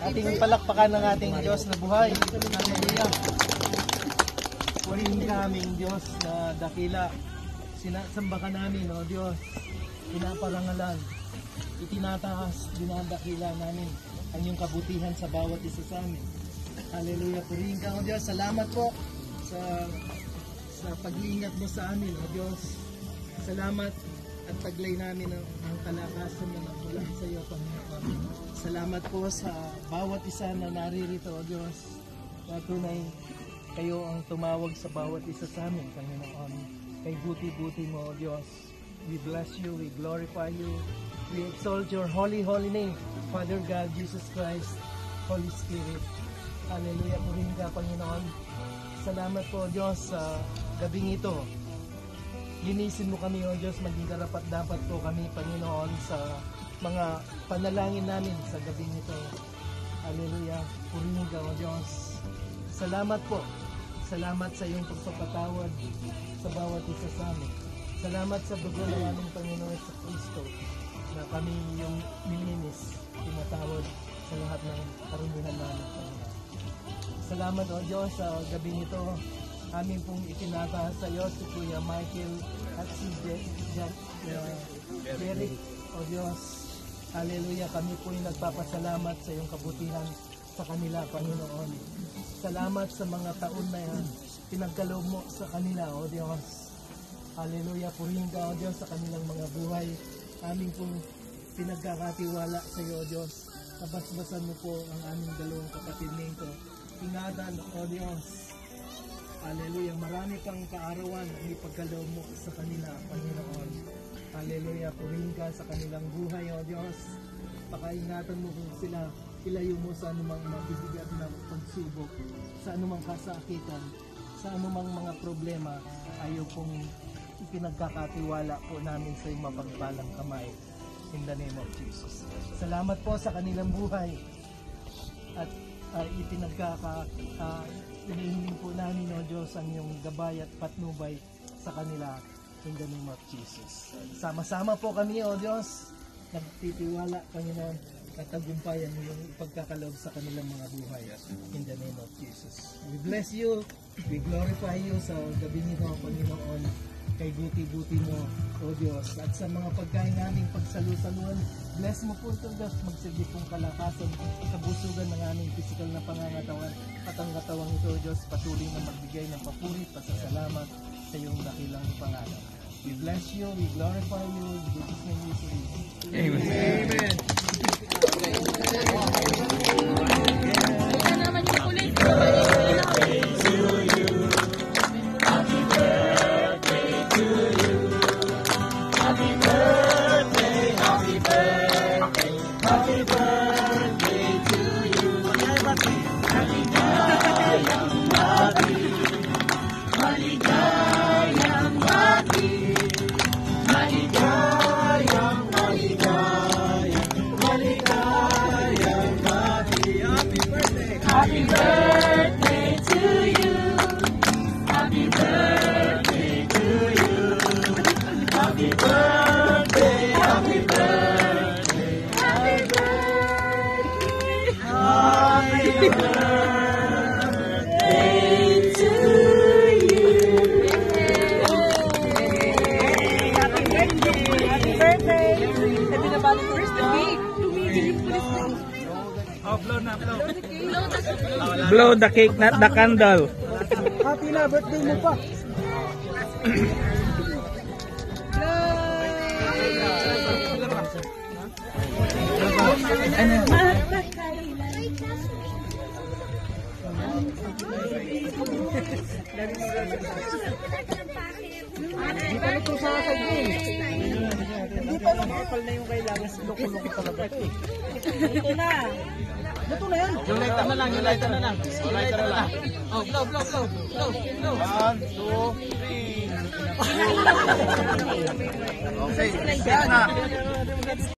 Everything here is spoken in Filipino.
Ating palakpakan ng ating Diyos na buhay. Hallelujah. Purihin ka aming Diyos na dakila. Sinasamba ka namin, O Diyos. Pinaparangalan. Itinataas, dinadakila namin ang iyong kabutihan sa bawat isa sa amin. Hallelujah. Purihin ka, O Diyos. Salamat po sa pag-iingat mo sa amin, O Diyos. Salamat at taglay namin ang kalakasan na mula sa iyo, Panginoon. Salamat po sa bawat isa na naririto, O Diyos. Tunay, kayo ang tumawag sa bawat isa sa amin, Panginoon. Kay buti-buti mo, O Diyos. We bless you, we glorify you, we exalt your holy, holy name, Father God, Jesus Christ, Holy Spirit. Hallelujah, purihin ka, Panginoon. Salamat po, O Diyos, sa gabing ito. Linisin mo kami, O Diyos, maging karapat-dapat po kami, Panginoon, sa mga panalangin namin sa gabing ito. Hallelujah, purihin ka, O Diyos. Salamat po. Salamat sa iyong pagpapatawad sa bawat isa sa amin. Salamat sa dugo ng aming Panginoon sa Kristo na kami yung nilinis, tinatawad sa lahat ng karamihan namin, Panginoon. Salamat, O Diyos, sa gabing ito. Amin pong itinataas sa iyo si Kuya Michael at si Derek, O Diyos. Hallelujah, kami po'y nagpapasalamat sa iyong kabutihan sa kanila, Panginoon. Salamat sa mga taon na yan, pinagkaloob mo sa kanila, O Diyos. Hallelujah, purihin ka, O Diyos, sa kanilang mga buhay. Amin pong pinagkakatiwala sa iyo, O Diyos. Kabasbasan mo po ang aming dalawang kapatid nito. Ingatan, O Diyos. Hallelujah, marami pang kaarawan ang ipagkaloob mo sa kanila, Panginoon. Hallelujah, purihin ka sa kanilang buhay, O Diyos. Pakaingatan mo kung sila, ilayo mo sa anumang mabibigat na pagsubok, sa anumang kasakitan, sa anumang mga problema. Ayaw pong ipinagkakatiwala po namin sa iyong mapagpalang kamay. In the name of Jesus. Salamat po sa kanilang buhay. At inihiling po namin, O Diyos, ang iyong gabay at patnubay sa kanila. In the name of Jesus. Sama-sama po kami, O Diyos. Nagtitiwala, Panginoon, at tagumpayan mo yung pagkakaloob sa kanilang mga buhay. In the name of Jesus. We bless you. We glorify you sa gabi nito, Panginoon. Kay buti-buti mo, O Diyos. At sa mga pagkain naming pagsalusaluan, bless mo po ito, Diyos. Magsigi pong kalakasan, kabusugan ng aming physical na pangangatawan. At ang katawang ito, O Diyos, patuloy na magbigay ng papuri, pasasalamat sa iyong dakilang pangalan. We bless you, we glorify you, in Jesus' name we pray. Amen. Amen. Happy birthday to you. Happy birthday to you. Happy birthday, happy birthday. Happy birthday. Happy birthday to you. Happy birthday. Happy birthday. Happy nabali first week. Oh, blow na, blow. Blow the cake, not the candle. Happy na, birthday mo pa. Hindi pa ito sa akin. Hindi pa nakapal na yung kailangan. Loko-loko talaga ito. Ito na. Ito na yan. Yung lighter na lang, yung lighter na lang. Oh, lighter na lang. Oh, blow, blow, blow, blow, blow. 1, 2, 3. Okay, yan na.